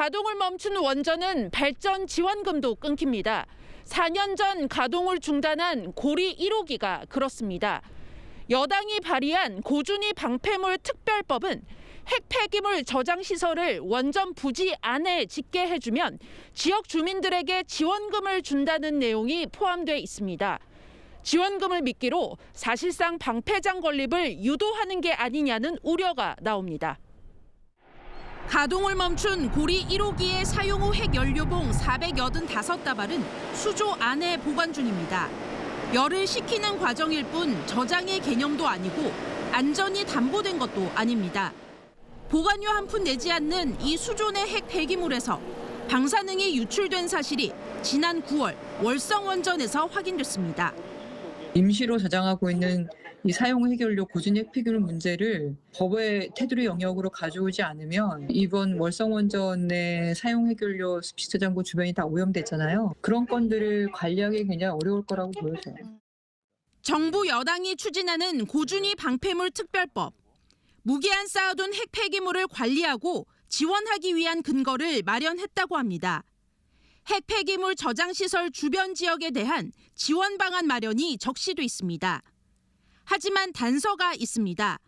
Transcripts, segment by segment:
가동을 멈춘 원전은 발전 지원금도 끊깁니다. 4년 전 가동을 중단한 고리 1호기가 그렇습니다. 여당이 발의한 고준위 방패물 특별법은 핵 폐기물 저장 시설을 원전 부지 안에 짓게 해주면 지역 주민들에게 지원금을 준다는 내용이 포함돼 있습니다. 지원금을 미끼로 사실상 방패장 건립을 유도하는 게 아니냐는 우려가 나옵니다. 가동을 멈춘 고리 1호기의 사용 후 핵연료봉 485다발은 수조 안에 보관 중입니다. 열을 식히는 과정일 뿐 저장의 개념도 아니고 안전이 담보된 것도 아닙니다. 보관료 한 푼 내지 않는 이 수조 내 핵 폐기물에서 방사능이 유출된 사실이 지난 9월 월성원전에서 확인됐습니다. 임시로 저장하고 있는 이 사용 해결료 고준위 핵 폐기물 문제를 법의 테두리 영역으로 가져오지 않으면 이번 월성원전의 사용 해결료 습식 저장고 주변이 다 오염됐잖아요. 그런 건들을 관리하기 굉장히 어려울 거라고 보여져요. 정부 여당이 추진하는 고준위 방패물 특별법. 무기한 쌓아둔 핵 폐기물을 관리하고 지원하기 위한 근거를 마련했다고 합니다. 핵 폐기물 저장시설 주변 지역에 대한 지원 방안 마련이 적시돼 있습니다. 하지만 단서가 있습니다.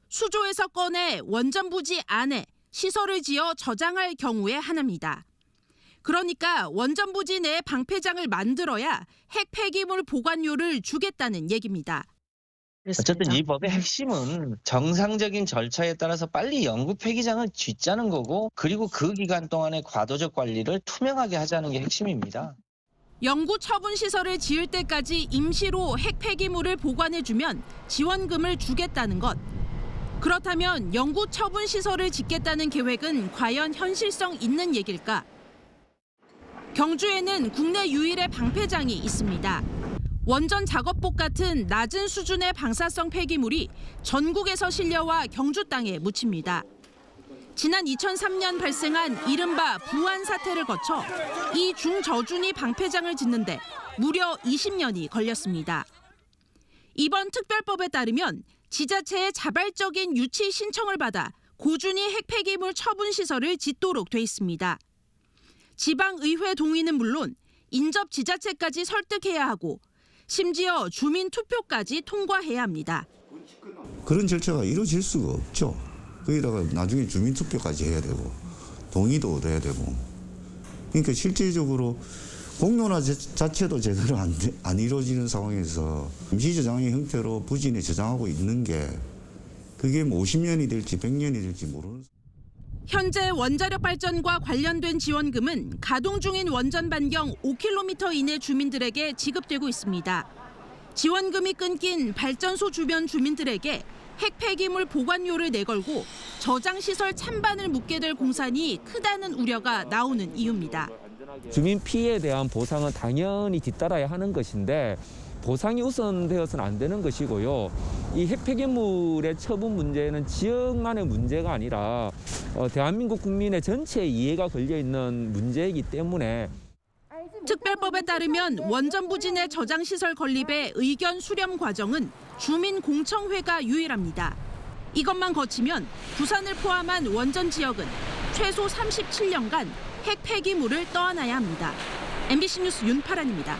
수조에서 꺼내 원전 부지 안에 시설을 지어 저장할 경우에 하나입니다. 그러니까 원전 부지 내에 방패장을 만들어야 핵 폐기물 보관료를 주겠다는 얘기입니다. 어쨌든 이 법의 핵심은 정상적인 절차에 따라서 빨리 영구 폐기장을 짓자는 거고, 그리고 그 기간 동안의 과도적 관리를 투명하게 하자는 게 핵심입니다. 영구 처분 시설을 지을 때까지 임시로 핵 폐기물을 보관해주면 지원금을 주겠다는 것. 그렇다면 영구 처분 시설을 짓겠다는 계획은 과연 현실성 있는 얘길까? 경주에는 국내 유일의 방패장이 있습니다. 원전 작업복 같은 낮은 수준의 방사성 폐기물이 전국에서 실려와 경주 땅에 묻힙니다. 지난 2003년 발생한 이른바 부안 사태를 거쳐 이 중저준위 방패장을 짓는데 무려 20년이 걸렸습니다. 이번 특별법에 따르면 지자체의 자발적인 유치 신청을 받아 고준위 핵 폐기물 처분 시설을 짓도록 돼 있습니다. 지방의회 동의는 물론 인접 지자체까지 설득해야 하고 심지어 주민 투표까지 통과해야 합니다. 그런 절차가 이루어질 수가 없죠. 거기다가 나중에 주민 투표까지 해야 되고 동의도 얻어야 되고. 그러니까 실질적으로 공론화 자체도 제대로 안 이루어지는 상황에서 임시 저장의 형태로 부진에 저장하고 있는 게 그게 뭐 50년이 될지 100년이 될지 모르는. 현재 원자력 발전과 관련된 지원금은 가동 중인 원전 반경 5km 이내 주민들에게 지급되고 있습니다. 지원금이 끊긴 발전소 주변 주민들에게 핵 폐기물 보관료를 내걸고 저장시설 찬반을 묻게 될 공산이 크다는 우려가 나오는 이유입니다. 주민 피해에 대한 보상은 당연히 뒤따라야 하는 것인데 보상이 우선되어서는 안 되는 것이고요. 이 핵 폐기물의 처분 문제는 지역만의 문제가 아니라 대한민국 국민의 전체 이해가 걸려 있는 문제이기 때문에 특별법에 따르면 원전 부지 내 저장시설 건립의 의견 수렴 과정은 주민공청회가 유일합니다. 이것만 거치면 부산을 포함한 원전 지역은 최소 37년간 핵 폐기물을 떠안아야 합니다. MBC 뉴스 윤파란입니다.